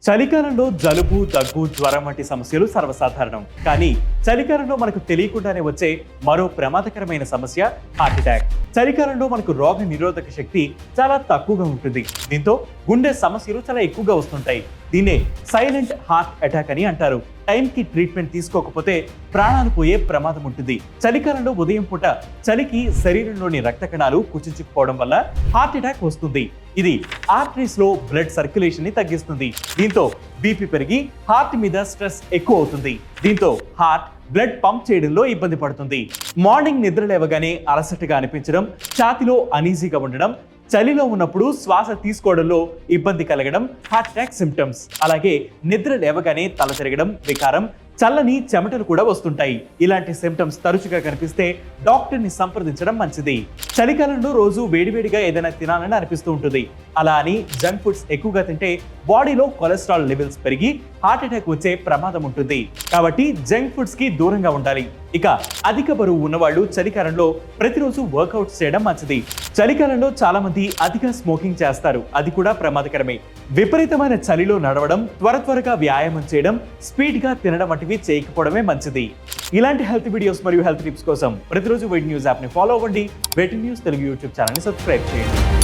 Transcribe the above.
చలికాలంలో జలుబు, దగ్గు, జ్వరం వంటి సమస్యలు సర్వసాధారణం. కానీ చలికాలంలో మనకు తెలియకుండానే వచ్చే మరో ప్రమాదకరమైన సమస్య హార్ట్ అటాక్. చలికాలంలో మనకు రోగ నిరోధక శక్తి చాలా తక్కువగా ఉంటుంది. దీంతో గుండె సమస్యలు చాలా ఎక్కువగా వస్తుంటాయి. దీన్నే సైలెంట్ హార్ట్ అటాక్ అని అంటారు. టైంకి ట్రీట్మెంట్ తీసుకోకపోతే ప్రాణాలు పోయే ప్రమాదం ఉంటుంది. చలికాలంలో ఉదయం పూట చలికి శరీరంలోని రక్త కణాలు కుచించుకుపోవడం వల్ల హార్ట్ అటాక్ వస్తుంది. ఇది ఆర్టరీస్ లో బ్లడ్ సర్క్యులేషన్ ని తగ్గిస్తుంది. దీంతో బీపీ పెరిగి హార్ట్ మీద స్ట్రెస్ ఎక్కువ అవుతుంది. దీంతో హార్ట్ బ్లడ్ పంప్ చేయడంలో ఇబ్బంది పడుతుంది. మార్నింగ్ నిద్ర లేవగానే అలసటగా అనిపించడం, ఛాతీలో అనీజీగా ఉండడం, చలిలో ఉన్నప్పుడు శ్వాస తీసుకోవడంలో ఇబ్బంది కలగడం హార్ట్ అటాక్ సిమ్టమ్స్. అలాగే నిద్ర లేవగానే తల తిరగడం, వికారం, చల్లని చెమటలు కూడా వస్తుంటాయి. ఇలాంటి సిమ్టమ్స్ తరచుగా కనిపిస్తే డాక్టర్ని సంప్రదించడం మంచిది. చలికాలంలో రోజు వేడివేడిగా ఏదైనా తినాలని అనిపిస్తూ ఉంటుంది. అలా అని జంక్ ఫుడ్స్ ఎక్కువగా తింటే బాడీలో కొలెస్ట్రాల్ లెవెల్స్ పెరిగి హార్ట్ అటాక్ వచ్చే ప్రమాదం ఉంటుంది. కాబట్టి జంక్ ఫుడ్స్ కి దూరంగా ఉండాలి. ఇక అధిక బరువు ఉన్నవాళ్ళు చలికాలంలో ప్రతిరోజు వర్కౌట్స్ చేయడం మంచిది. చలికాలంలో చాలా మంది అధిక స్మోకింగ్ చేస్తారు. అది కూడా ప్రమాదకరమే. విపరీతమైన చలిలో నడవడం, త్వరగా వ్యాయామం చేయడం, స్పీడ్ గా తినడం వంటివి చేయకపోవడమే మంచిది. ఇలాంటి హెల్త్ వీడియోస్ మరియు హెల్త్ టిప్స్ కోసం ప్రతిరోజు వెయిట్ న్యూస్ యాప్ ని ఫాలో అవ్వండి. Wait News Telugu YouTube channel ని సబ్స్క్రైబ్ చేయండి.